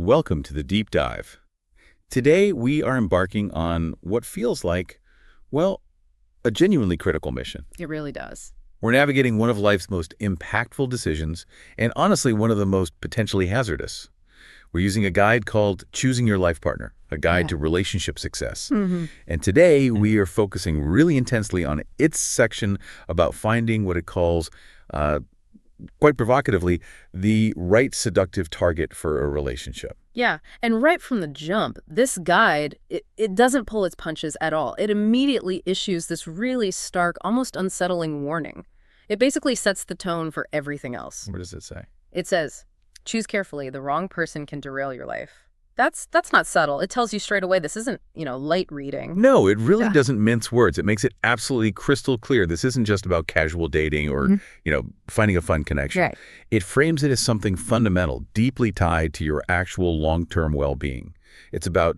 Welcome to the deep dive. Today, we are embarking on what feels like, well, a genuinely critical mission. It really does. We're navigating one of life's most impactful decisions, and honestly, one of the most potentially hazardous. We're using a guide called Choosing Your Life Partner, a guide to relationship success. And today, we are focusing really intensely on its section about finding what it calls, quite provocatively, the right seductive target for a relationship. Yeah, and right from the jump, this guide, it doesn't pull its punches at all. It immediately issues this really stark, almost unsettling warning. It basically sets the tone for everything else. What does it say? It says, choose carefully, the wrong person can derail your life. That's not subtle. It tells you straight away this isn't, light reading. No, it really doesn't mince words. It makes it absolutely crystal clear. This isn't just about casual dating or, finding a fun connection. Right. It frames it as something fundamental, deeply tied to your actual long-term well-being. It's about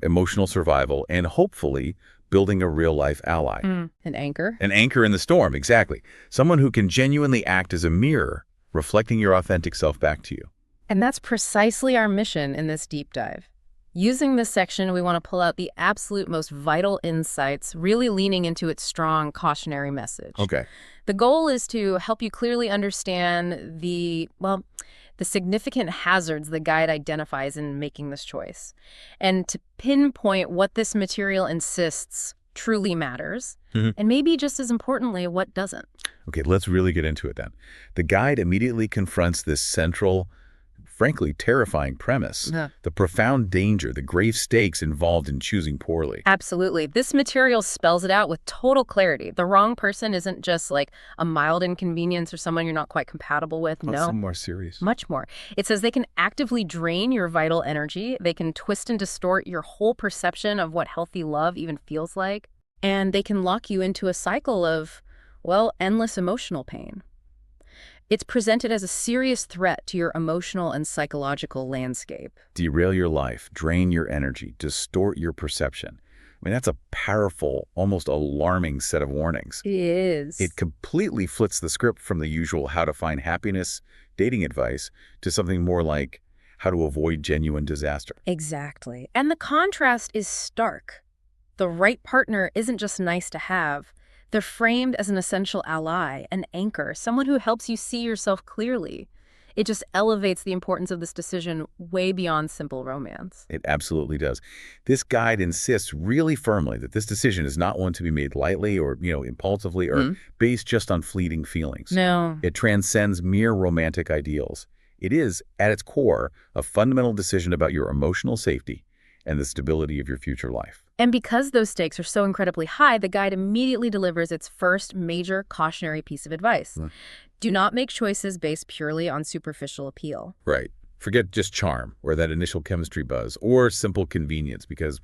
emotional survival and hopefully building a real-life ally. An anchor? An anchor in the storm, exactly. Someone who can genuinely act as a mirror, reflecting your authentic self back to you. And that's precisely our mission in this deep dive. Using this section, we want to pull out the absolute most vital insights, really leaning into its strong cautionary message. Okay. The goal is to help you clearly understand the significant hazards the guide identifies in making this choice, and to pinpoint what this material insists truly matters, and maybe just as importantly, what doesn't. Okay, let's really get into it then. The guide immediately confronts this central, frankly, terrifying premise, the profound danger, the grave stakes involved in choosing poorly. Absolutely. This material spells it out with total clarity. The wrong person isn't just like a mild inconvenience or someone you're not quite compatible with. No. Something more serious. Much more. It says they can actively drain your vital energy. They can twist and distort your whole perception of what healthy love even feels like. And they can lock you into a cycle of, endless emotional pain. It's presented as a serious threat to your emotional and psychological landscape. Derail your life, drain your energy, distort your perception. I mean, that's a powerful, almost alarming set of warnings. It is. It completely flips the script from the usual how to find happiness dating advice to something more like how to avoid genuine disaster. Exactly. And the contrast is stark. The right partner isn't just nice to have. They're framed as an essential ally, an anchor, someone who helps you see yourself clearly. It just elevates the importance of this decision way beyond simple romance. It absolutely does. This guide insists really firmly that this decision is not one to be made lightly or, impulsively or based just on fleeting feelings. No. It transcends mere romantic ideals. It is, at its core, a fundamental decision about your emotional safety and the stability of your future life. And because those stakes are so incredibly high, the guide immediately delivers its first major cautionary piece of advice. Do not make choices based purely on superficial appeal. Right. Forget just charm or that initial chemistry buzz or simple convenience because,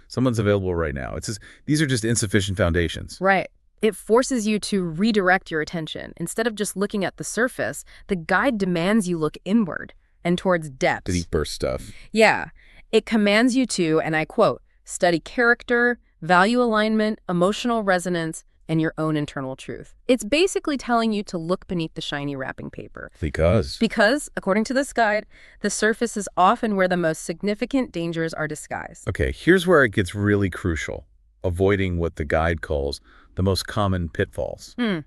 someone's available right now. These are just insufficient foundations. Right. It forces you to redirect your attention. Instead of just looking at the surface, the guide demands you look inward and towards depths. The deeper stuff. Yeah. It commands you to, and I quote, study character, value alignment, emotional resonance, and your own internal truth. It's basically telling you to look beneath the shiny wrapping paper. Because, according to this guide, the surface is often where the most significant dangers are disguised. Okay, here's where it gets really crucial. Avoiding what the guide calls the most common pitfalls. And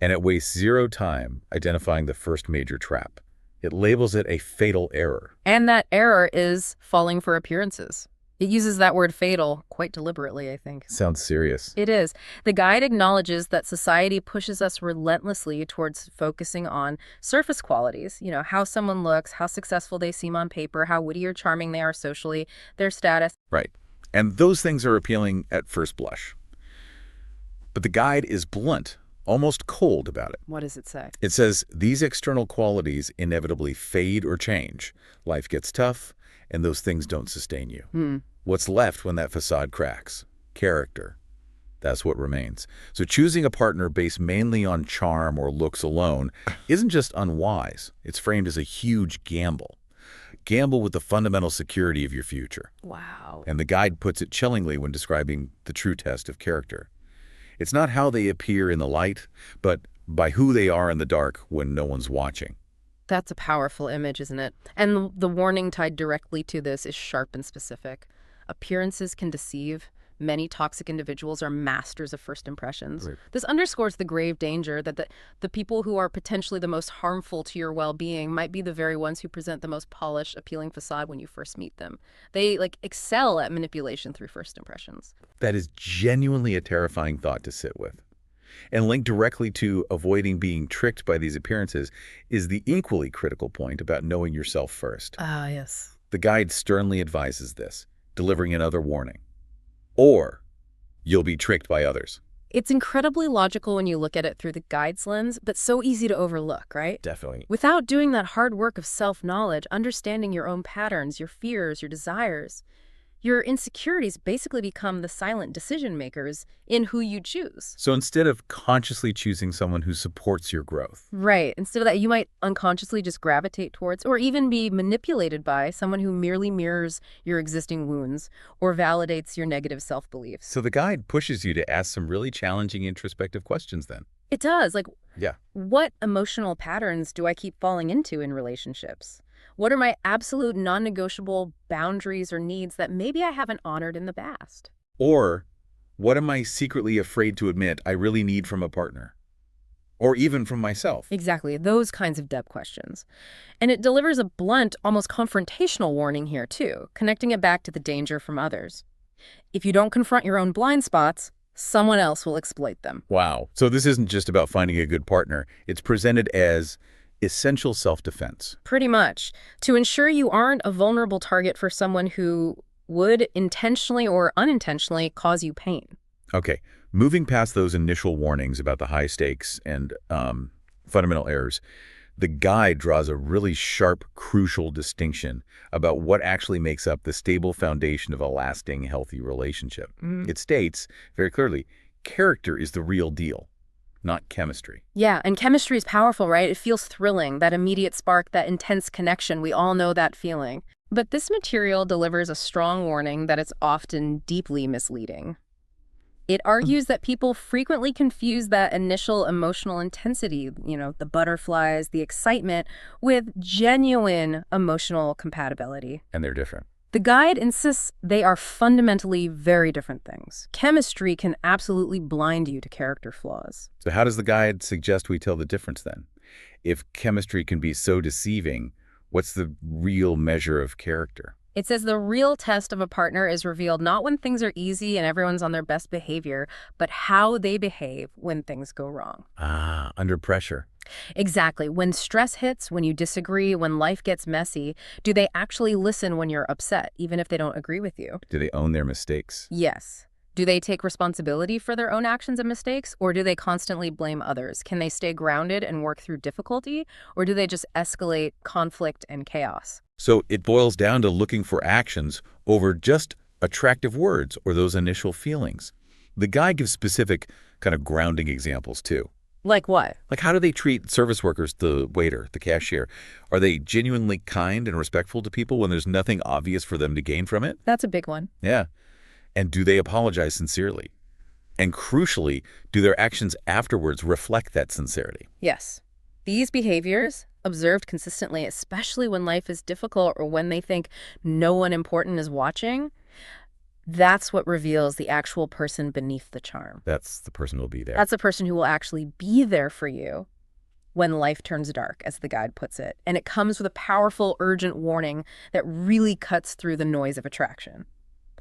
it wastes zero time identifying the first major trap. It labels it a fatal error. And that error is falling for appearances. It uses that word fatal quite deliberately, I think. Sounds serious. It is. The guide acknowledges that society pushes us relentlessly towards focusing on surface qualities. How someone looks, how successful they seem on paper, how witty or charming they are socially, their status. Right. And those things are appealing at first blush. But the guide is blunt, almost cold about it. What does it say? It says these external qualities inevitably fade or change. Life gets tough, and those things don't sustain you. What's left when that facade cracks? Character. That's what remains. So choosing a partner based mainly on charm or looks alone isn't just unwise. It's framed as a huge gamble. Gamble with the fundamental security of your future. Wow. And the guide puts it chillingly when describing the true test of character. It's not how they appear in the light, but by who they are in the dark when no one's watching. That's a powerful image, isn't it? And the warning tied directly to this is sharp and specific. Appearances can deceive. Many toxic individuals are masters of first impressions. Right. This underscores the grave danger that the people who are potentially the most harmful to your well-being might be the very ones who present the most polished, appealing facade when you first meet them. They excel at manipulation through first impressions. That is genuinely a terrifying thought to sit with. And linked directly to avoiding being tricked by these appearances is the equally critical point about knowing yourself first. Ah, yes. The guide sternly advises this, delivering another warning. Or you'll be tricked by others. It's incredibly logical when you look at it through the guide's lens, but so easy to overlook, right? Definitely. Without doing that hard work of self-knowledge, understanding your own patterns, your fears, your desires, your insecurities basically become the silent decision makers in who you choose. So instead of consciously choosing someone who supports your growth. Right. Instead of that, you might unconsciously just gravitate towards or even be manipulated by someone who merely mirrors your existing wounds or validates your negative self-beliefs. So the guide pushes you to ask some really challenging introspective questions then. It does. Yeah. What emotional patterns do I keep falling into in relationships? What are my absolute non-negotiable boundaries or needs that maybe I haven't honored in the past? Or what am I secretly afraid to admit I really need from a partner? Or even from myself? Exactly, those kinds of depth questions. And it delivers a blunt, almost confrontational warning here too, connecting it back to the danger from others. If you don't confront your own blind spots, someone else will exploit them. Wow. So this isn't just about finding a good partner. It's presented as essential self-defense. Pretty much. To ensure you aren't a vulnerable target for someone who would intentionally or unintentionally cause you pain. Okay, moving past those initial warnings about the high stakes and fundamental errors, the guide draws a really sharp, crucial distinction about what actually makes up the stable foundation of a lasting, healthy relationship. It states very clearly, character is the real deal, not chemistry. Yeah, and chemistry is powerful, right? It feels thrilling, that immediate spark, that intense connection. We all know that feeling. But this material delivers a strong warning that it's often deeply misleading. It argues that people frequently confuse that initial emotional intensity, the butterflies, the excitement, with genuine emotional compatibility. And they're different. The guide insists they are fundamentally very different things. Chemistry can absolutely blind you to character flaws. So how does the guide suggest we tell the difference then? If chemistry can be so deceiving, what's the real measure of character? It says the real test of a partner is revealed not when things are easy and everyone's on their best behavior, but how they behave when things go wrong. Ah, under pressure. Exactly. When stress hits, when you disagree, when life gets messy, do they actually listen when you're upset, even if they don't agree with you? Do they own their mistakes? Yes. Do they take responsibility for their own actions and mistakes, or do they constantly blame others? Can they stay grounded and work through difficulty, or do they just escalate conflict and chaos? So it boils down to looking for actions over just attractive words or those initial feelings. The guide gives specific kind of grounding examples too. Like what? Like how do they treat service workers, the waiter, the cashier? Are they genuinely kind and respectful to people when there's nothing obvious for them to gain from it? That's a big one. Yeah. And do they apologize sincerely? And crucially, do their actions afterwards reflect that sincerity? Yes. These behaviors, observed consistently, especially when life is difficult or when they think no one important is watching, that's what reveals the actual person beneath the charm. That's the person who will be there. That's the person who will actually be there for you when life turns dark, as the guide puts it. And it comes with a powerful, urgent warning that really cuts through the noise of attraction.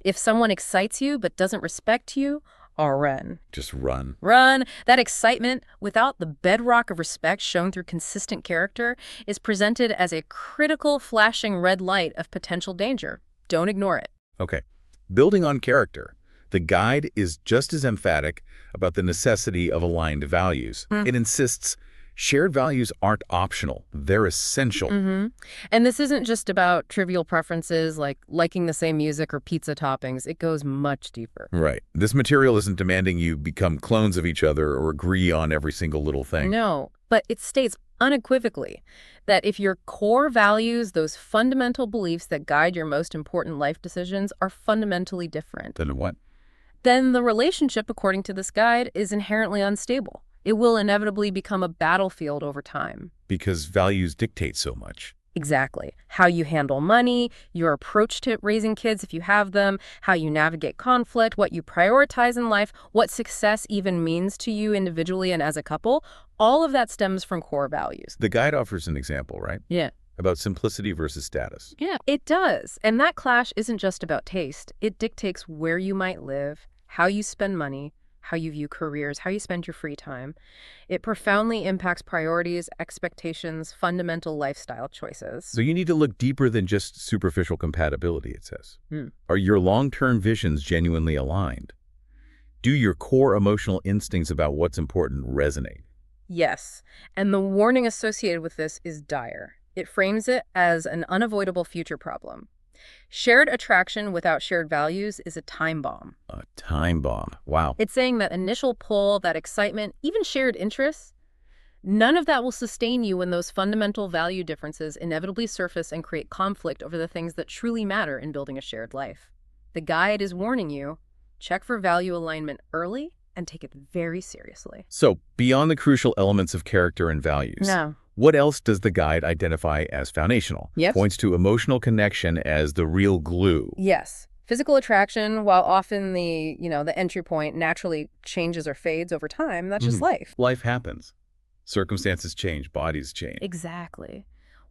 If someone excites you but doesn't respect you, run. Just run. Run. That excitement, without the bedrock of respect shown through consistent character, is presented as a critical flashing red light of potential danger. Don't ignore it. Okay. Building on character, the guide is just as emphatic about the necessity of aligned values. It insists shared values aren't optional. They're essential. And this isn't just about trivial preferences like liking the same music or pizza toppings. It goes much deeper. Right. This material isn't demanding you become clones of each other or agree on every single little thing. No, but it states unequivocally that if your core values, those fundamental beliefs that guide your most important life decisions, are fundamentally different, Then what? then the relationship, according to this guide, is inherently unstable. It will inevitably become a battlefield over time. because values dictate so much. Exactly. How you handle money, your approach to raising kids if you have them, how you navigate conflict, what you prioritize in life, what success even means to you individually and as a couple, all of that stems from core values. The guide offers an example, right? Yeah. About simplicity versus status. Yeah, it does. And that clash isn't just about taste. It dictates where you might live, how you spend money, how you view careers, how you spend your free time. It profoundly impacts priorities, expectations, fundamental lifestyle choices. So you need to look deeper than just superficial compatibility, it says. Hmm. Are your long-term visions genuinely aligned? Do your core emotional instincts about what's important resonate? Yes, and the warning associated with this is dire. It frames it as an unavoidable future problem. Shared attraction without shared values is a time bomb. A time bomb. Wow. It's saying that initial pull, that excitement, even shared interests, none of that will sustain you when those fundamental value differences inevitably surface and create conflict over the things that truly matter in building a shared life. The guide is warning you, check for value alignment early and take it very seriously. So, beyond the crucial elements of character and values, No. what else does the guide identify as foundational? Yes. Points to emotional connection as the real glue. Yes. Physical attraction, while often the entry point naturally changes or fades over time, that's just life. Life happens. Circumstances change, bodies change. Exactly.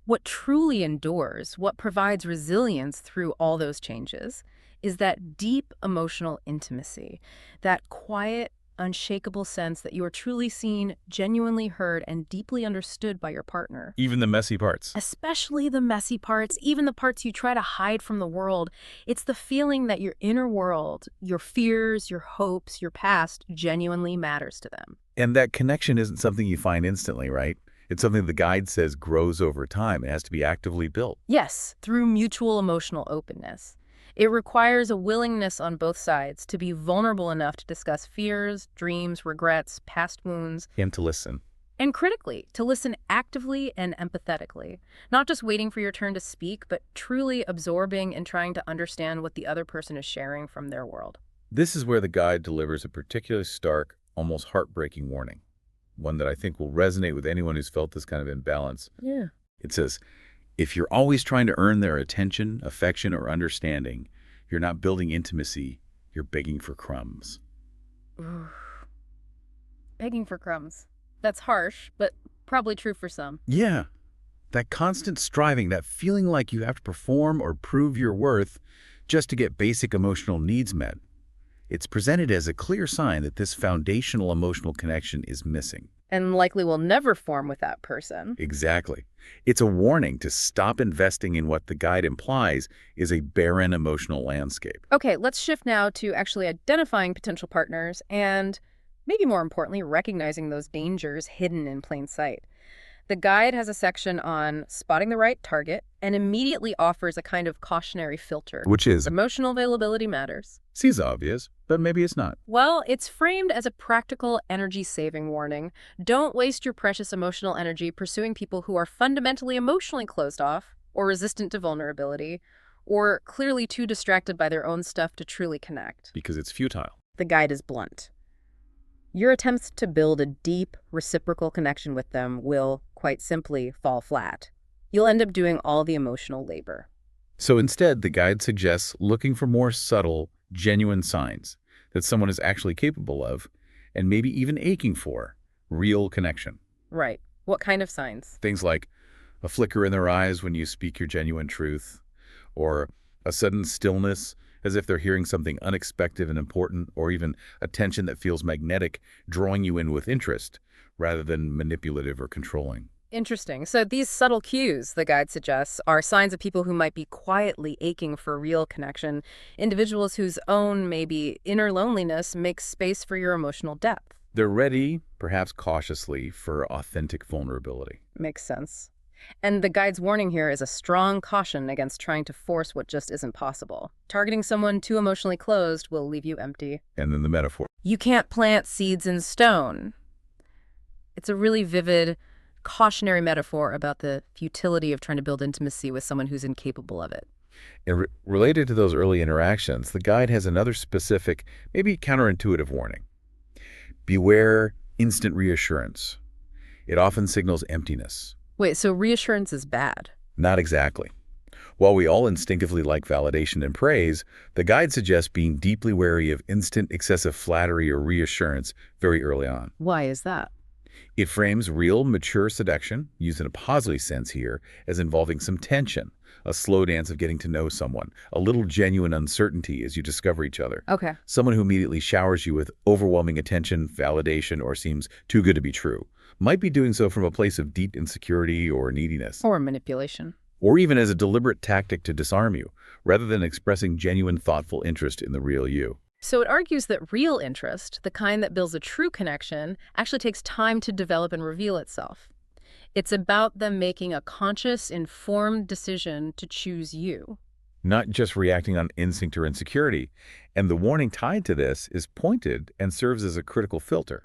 What truly endures, what provides resilience through all those changes, is that deep emotional intimacy, that quiet, unshakable sense that you are truly seen, genuinely heard, and deeply understood by your partner. Even the messy parts. Especially the messy parts, even the parts you try to hide from the world. It's the feeling that your inner world, your fears, your hopes, your past genuinely matters to them. And that connection isn't something you find instantly, right? It's something the guide says grows over time. It has to be actively built. Yes, through mutual emotional openness. It requires a willingness on both sides to be vulnerable enough to discuss fears, dreams, regrets, past wounds. And to listen. And critically, to listen actively and empathetically. Not just waiting for your turn to speak, but truly absorbing and trying to understand what the other person is sharing from their world. This is where the guide delivers a particularly stark, almost heartbreaking warning. One that I think will resonate with anyone who's felt this kind of imbalance. Yeah. It says, if you're always trying to earn their attention, affection, or understanding, you're not building intimacy, you're begging for crumbs. Begging for crumbs. That's harsh, but probably true for some. Yeah. That constant striving, that feeling like you have to perform or prove your worth just to get basic emotional needs met. It's presented as a clear sign that this foundational emotional connection is missing. And likely will never form with that person. Exactly. It's a warning to stop investing in what the guide implies is a barren emotional landscape. Okay, let's shift now to actually identifying potential partners and, maybe more importantly, recognizing those dangers hidden in plain sight. The guide has a section on spotting the right target and immediately offers a kind of cautionary filter. Which is, Emotional availability matters. seems obvious, but maybe it's not. Well, it's framed as a practical energy-saving warning. Don't waste your precious emotional energy pursuing people who are fundamentally emotionally closed off or resistant to vulnerability or clearly too distracted by their own stuff to truly connect. Because it's futile. The guide is blunt. Your attempts to build a deep, reciprocal connection with them will, quite simply, fall flat. You'll end up doing all the emotional labor. So instead, the guide suggests looking for more subtle, genuine signs that someone is actually capable of, and maybe even aching for, real connection. Right. What kind of signs? Things like a flicker in their eyes when you speak your genuine truth, or a sudden stillness as if they're hearing something unexpected and important, or even attention that feels magnetic, drawing you in with interest, rather than manipulative or controlling. Interesting. So these subtle cues, the guide suggests, are signs of people who might be quietly aching for real connection, individuals whose own, maybe inner loneliness makes space for your emotional depth. They're ready, perhaps cautiously, for authentic vulnerability. Makes sense. And the guide's warning here is a strong caution against trying to force what just isn't possible. Targeting someone too emotionally closed will leave you empty. And then the metaphor. You can't plant seeds in stone. It's a really vivid, cautionary metaphor about the futility of trying to build intimacy with someone who's incapable of it. And related to those early interactions, the guide has another specific, maybe counterintuitive warning. Beware instant reassurance. It often signals emptiness, Wait, so reassurance is bad? Not exactly. While we all instinctively like validation and praise, the guide suggests being deeply wary of instant excessive flattery or reassurance very early on. Why is that? It frames real, mature seduction, used in a positive sense here, as involving some tension, a slow dance of getting to know someone, a little genuine uncertainty as you discover each other. Okay. Someone who immediately showers you with overwhelming attention, validation, or seems too good to be true might be doing so from a place of deep insecurity or neediness, Or manipulation. or even as a deliberate tactic to disarm you, rather than expressing genuine, thoughtful interest in the real you. So it argues that real interest, the kind that builds a true connection, actually takes time to develop and reveal itself. It's about them making a conscious, informed decision to choose you. Not just reacting on instinct or insecurity. And the warning tied to this is pointed and serves as a critical filter.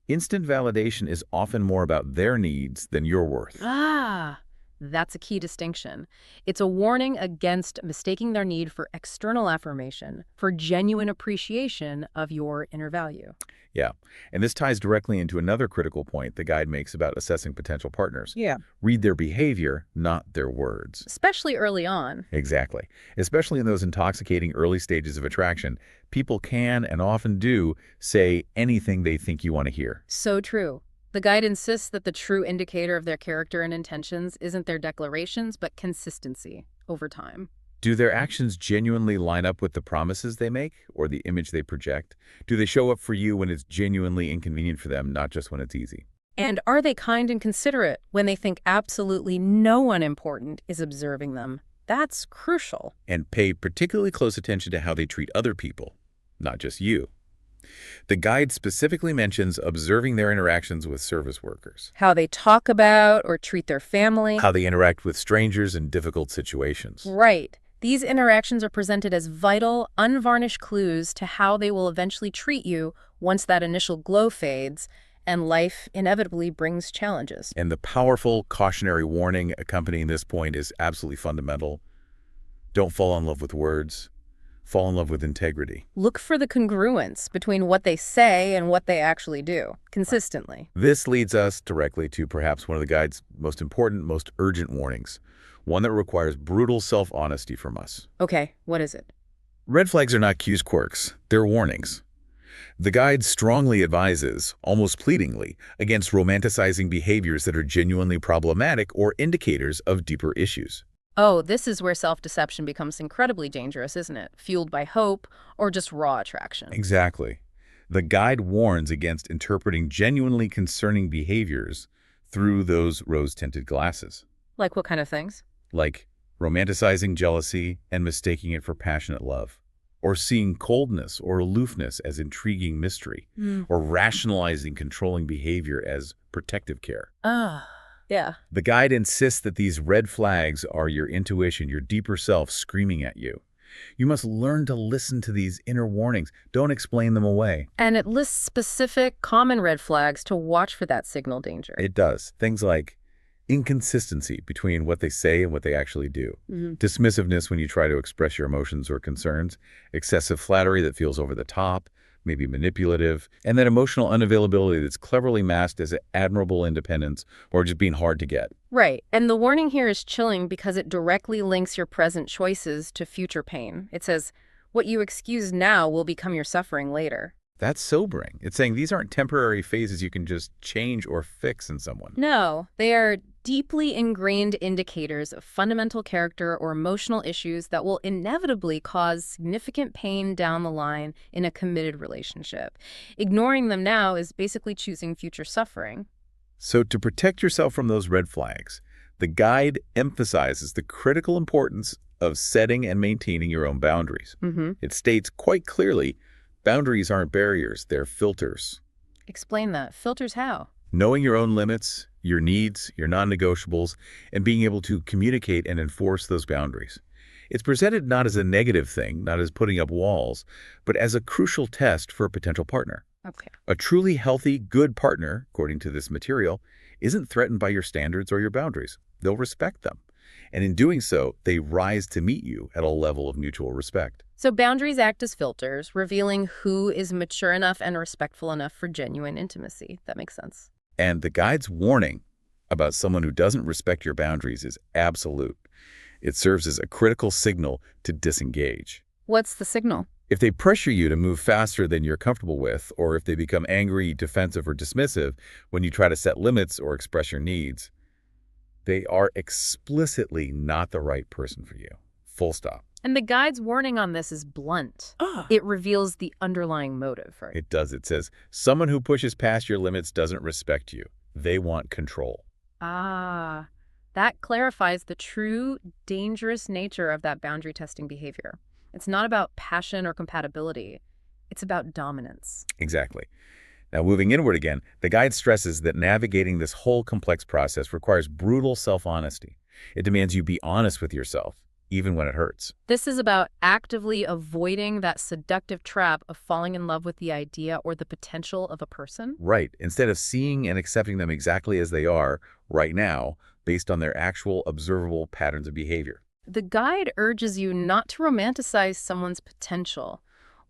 Instant validation is often more about their needs than your worth. Ah, that's a key distinction. It's a warning against mistaking their need for external affirmation for genuine appreciation of your inner value. Yeah, and this ties directly into another critical point the guide makes about assessing potential partners. Yeah. Read their behavior, not their words. Especially early on. Exactly. Especially in those intoxicating early stages of attraction, people can and often do say anything they think you want to hear. So true. The guide insists that the true indicator of their character and intentions isn't their declarations, but consistency over time. Do their actions genuinely line up with the promises they make or the image they project? Do they show up for you when it's genuinely inconvenient for them, not just when it's easy? And are they kind and considerate when they think absolutely no one important is observing them? That's crucial. And pay particularly close attention to how they treat other people, not just you. The guide specifically mentions observing their interactions with service workers, How they talk about or treat their family. how they interact with strangers in difficult situations. Right. These interactions are presented as vital, unvarnished clues to how they will eventually treat you once that initial glow fades and life inevitably brings challenges. And the powerful cautionary warning accompanying this point is absolutely fundamental. Don't fall in love with words. Fall in love with integrity. Look for the congruence between what they say and what they actually do, consistently. This leads us directly to perhaps one of the guide's most important, most urgent warnings, one that requires brutal self-honesty from us. Okay, what is it? Red flags are not cues quirks, they're warnings. The guide strongly advises, almost pleadingly, against romanticizing behaviors that are genuinely problematic or indicators of deeper issues. Oh, this is where self-deception becomes incredibly dangerous, isn't it? Fueled by hope or just raw attraction. Exactly. The guide warns against interpreting genuinely concerning behaviors through those rose-tinted glasses, Like what kind of things? like romanticizing jealousy and mistaking it for passionate love, or seeing coldness or aloofness as intriguing mystery, or rationalizing controlling behavior as protective care. Yeah. The guide insists that these red flags are your intuition, your deeper self screaming at you. You must learn to listen to these inner warnings. Don't explain them away. And it lists specific, common red flags to watch for that signal danger. It does. Things like inconsistency between what they say and what they actually do. Dismissiveness when you try to express your emotions or concerns. Excessive flattery that feels over the top, maybe manipulative. And that emotional unavailability that's cleverly masked as admirable independence or just being hard to get. Right. And the warning here is chilling because it directly links your present choices to future pain. It says, what you excuse now will become your suffering later. That's sobering. It's saying these aren't temporary phases you can just change or fix in someone. No, they are deeply ingrained indicators of fundamental character or emotional issues that will inevitably cause significant pain down the line in a committed relationship. Ignoring them now is basically choosing future suffering. So to protect yourself from those red flags, the guide emphasizes the critical importance of setting and maintaining your own boundaries. It states quite clearly, boundaries aren't barriers, they're filters. Explain that. Filters how? Knowing your own limits, your needs, your non-negotiables, and being able to communicate and enforce those boundaries. It's presented not as a negative thing, not as putting up walls, but as a crucial test for a potential partner. Okay. A truly healthy, good partner, according to this material, isn't threatened by your standards or your boundaries. They'll respect them. And in doing so, they rise to meet you at a level of mutual respect. So boundaries act as filters, revealing who is mature enough and respectful enough for genuine intimacy. That makes sense. And the guide's warning about someone who doesn't respect your boundaries is absolute. It serves as a critical signal to disengage. What's the signal? If they pressure you to move faster than you're comfortable with, or if they become angry, defensive, or dismissive when you try to set limits or express your needs, they are explicitly not the right person for you. Full stop. And the guide's warning on this is blunt. It reveals the underlying motive, right? It does. It says, someone who pushes past your limits doesn't respect you. They want control. Ah, that clarifies the true dangerous nature of that boundary testing behavior. It's not about passion or compatibility. It's about dominance. Exactly. Now, moving inward again, the guide stresses that navigating this whole complex process requires brutal self-honesty. It demands you be honest with yourself, even when it hurts. This is about actively avoiding that seductive trap of falling in love with the idea or the potential of a person. Right. Instead of seeing and accepting them exactly as they are right now, based on their actual observable patterns of behavior. The guide urges you not to romanticize someone's potential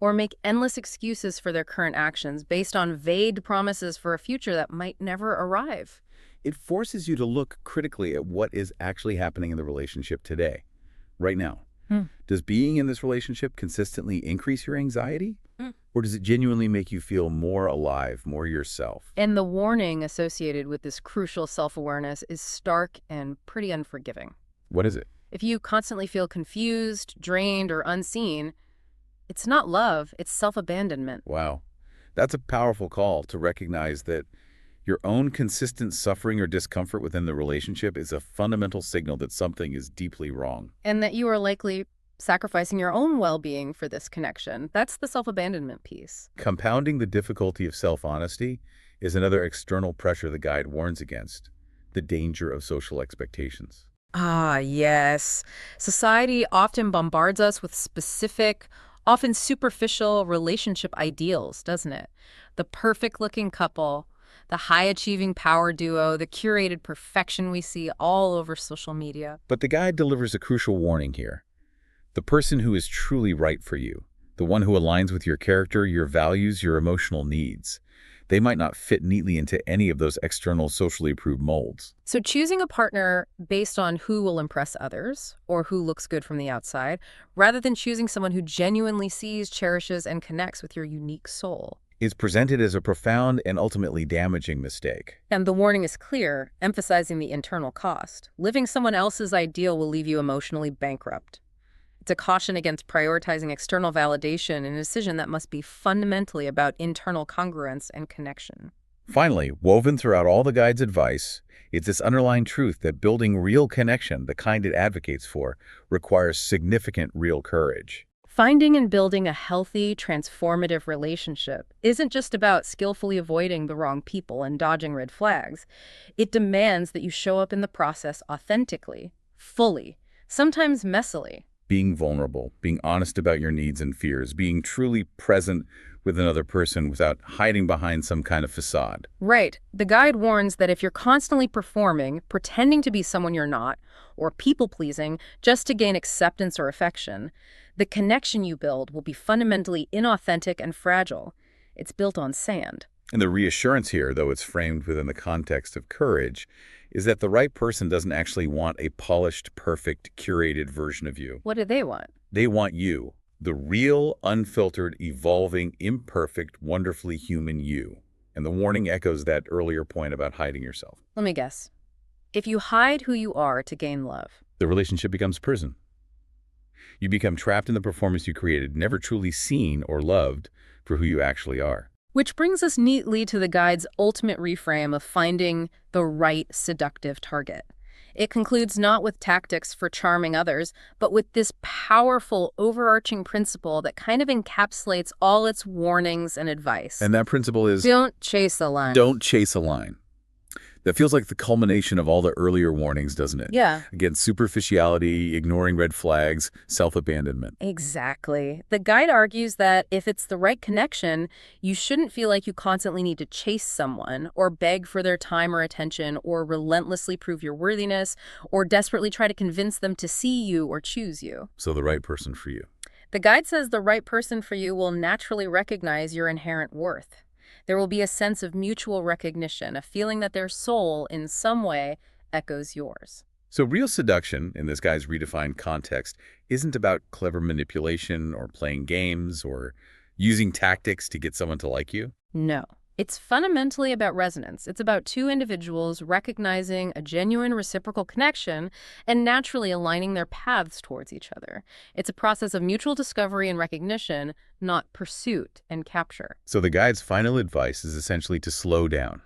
or make endless excuses for their current actions based on vague promises for a future that might never arrive. It forces you to look critically at what is actually happening in the relationship today, right now. Does being in this relationship consistently increase your anxiety? Or does it genuinely make you feel more alive, more yourself? And the warning associated with this crucial self-awareness is stark and pretty unforgiving. What is it? If you constantly feel confused, drained, or unseen, it's not love, it's self-abandonment. Wow. That's a powerful call to recognize that your own consistent suffering or discomfort within the relationship is a fundamental signal that something is deeply wrong. And that you are likely sacrificing your own well-being for this connection. That's the self-abandonment piece. Compounding the difficulty of self-honesty is another external pressure the guide warns against, the danger of social expectations. Ah, yes. Society often bombards us with specific, often superficial relationship ideals, doesn't it? The perfect-looking couple, the high-achieving power duo, the curated perfection we see all over social media. But the guide delivers a crucial warning here. The person who is truly right for you, the one who aligns with your character, your values, your emotional needs, they might not fit neatly into any of those external socially approved molds. So choosing a partner based on who will impress others or who looks good from the outside, rather than choosing someone who genuinely sees, cherishes, and connects with your unique soul, is presented as a profound and ultimately damaging mistake. And the warning is clear, emphasizing the internal cost. Living someone else's ideal will leave you emotionally bankrupt. It's a caution against prioritizing external validation in a decision that must be fundamentally about internal congruence and connection. Finally, woven throughout all the guide's advice, is this underlying truth that building real connection, the kind it advocates for, requires significant real courage. Finding and building a healthy, transformative relationship isn't just about skillfully avoiding the wrong people and dodging red flags. It demands that you show up in the process authentically, fully, sometimes messily. Being vulnerable, being honest about your needs and fears, being truly present with another person without hiding behind some kind of facade. Right. The guide warns that if you're constantly performing, pretending to be someone you're not, or people-pleasing just to gain acceptance or affection, the connection you build will be fundamentally inauthentic and fragile. It's built on sand. And the reassurance here, though it's framed within the context of courage, is that the right person doesn't actually want a polished, perfect, curated version of you. What do they want? They want you, the real, unfiltered, evolving, imperfect, wonderfully human you. And the warning echoes that earlier point about hiding yourself. Let me guess. If you hide who you are to gain love, The relationship becomes prison. You become trapped in the performance you created, never truly seen or loved for who you actually are. which brings us neatly to the guide's ultimate reframe of finding the right seductive target. It concludes not with tactics for charming others, but with this powerful, overarching principle that kind of encapsulates all its warnings and advice. And that principle is, don't chase a line. don't chase a line. That feels like the culmination of all the earlier warnings, doesn't it? Yeah. Again, superficiality, ignoring red flags, self-abandonment. Exactly. The guide argues that if it's the right connection, you shouldn't feel like you constantly need to chase someone or beg for their time or attention or relentlessly prove your worthiness or desperately try to convince them to see you or choose you. So the right person for you. The guide says the right person for you will naturally recognize your inherent worth. There will be a sense of mutual recognition, a feeling that their soul, in some way, echoes yours. So real seduction, in this guy's redefined context, isn't about clever manipulation or playing games or using tactics to get someone to like you. No. It's fundamentally about resonance. It's about two individuals recognizing a genuine reciprocal connection and naturally aligning their paths towards each other. It's a process of mutual discovery and recognition, not pursuit and capture. So the guide's final advice is essentially to slow down.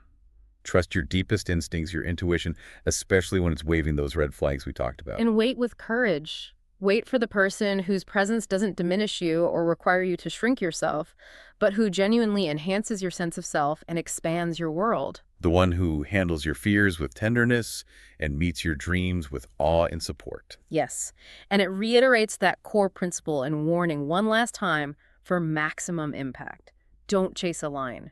Trust your deepest instincts, your intuition, especially when it's waving those red flags we talked about. And wait with courage. Wait for the person whose presence doesn't diminish you or require you to shrink yourself, but who genuinely enhances your sense of self and expands your world. The one who handles your fears with tenderness and meets your dreams with awe and support. Yes, and it reiterates that core principle and warning one last time for maximum impact. Don't chase a line.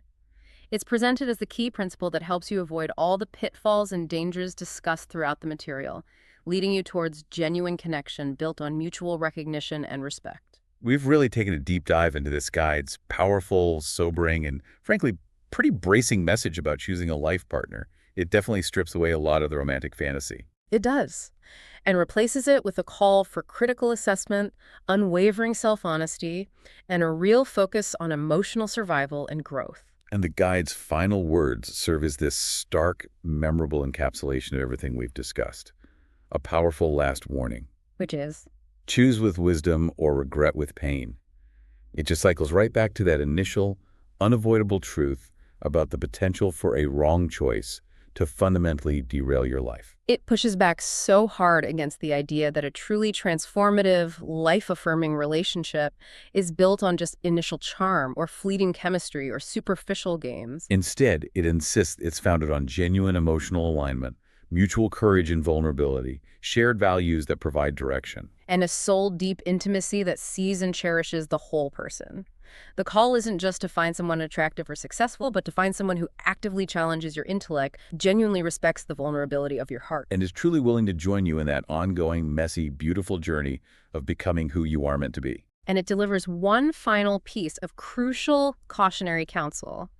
It's presented as the key principle that helps you avoid all the pitfalls and dangers discussed throughout the material, leading you towards genuine connection built on mutual recognition and respect. We've really taken a deep dive into this guide's powerful, sobering, and frankly, pretty bracing message about choosing a life partner. It definitely strips away a lot of the romantic fantasy. It does, and replaces it with a call for critical assessment, unwavering self-honesty, and a real focus on emotional survival and growth. And the guide's final words serve as this stark, memorable encapsulation of everything we've discussed. A powerful last warning. Which is? Choose with wisdom or regret with pain. It just cycles right back to that initial, unavoidable truth about the potential for a wrong choice to fundamentally derail your life. It pushes back so hard against the idea that a truly transformative, life-affirming relationship is built on just initial charm or fleeting chemistry or superficial games. Instead, it insists it's founded on genuine emotional alignment, mutual courage and vulnerability, shared values that provide direction. And a soul-deep intimacy that sees and cherishes the whole person. The call isn't just to find someone attractive or successful, but to find someone who actively challenges your intellect, genuinely respects the vulnerability of your heart, and is truly willing to join you in that ongoing, messy, beautiful journey of becoming who you are meant to be. And it delivers one final piece of crucial cautionary counsel,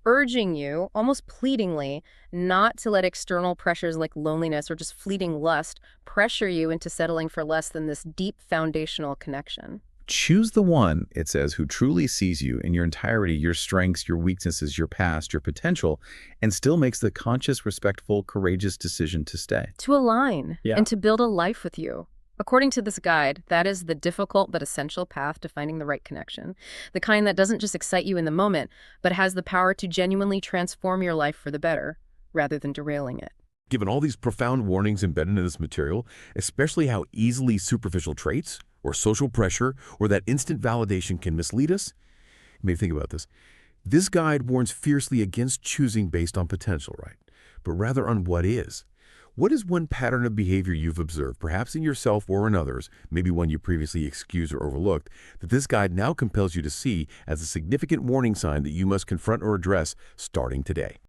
urging you, almost pleadingly, not to let external pressures like loneliness or just fleeting lust pressure you into settling for less than this deep foundational connection. Choose the one, it says, who truly sees you in your entirety, your strengths, your weaknesses, your past, your potential, and still makes the conscious, respectful, courageous decision to stay. To align and to build a life with you. According to this guide, that is the difficult but essential path to finding the right connection. The kind that doesn't just excite you in the moment, but has the power to genuinely transform your life for the better, rather than derailing it. Given all these profound warnings embedded in this material, especially how easily superficial traits or social pressure or that instant validation can mislead us, you may think about this. This guide warns fiercely against choosing based on potential, right? But rather on what is. What is one pattern of behavior you've observed, perhaps in yourself or in others, maybe one you previously excused or overlooked, that this guide now compels you to see as a significant warning sign that you must confront or address starting today?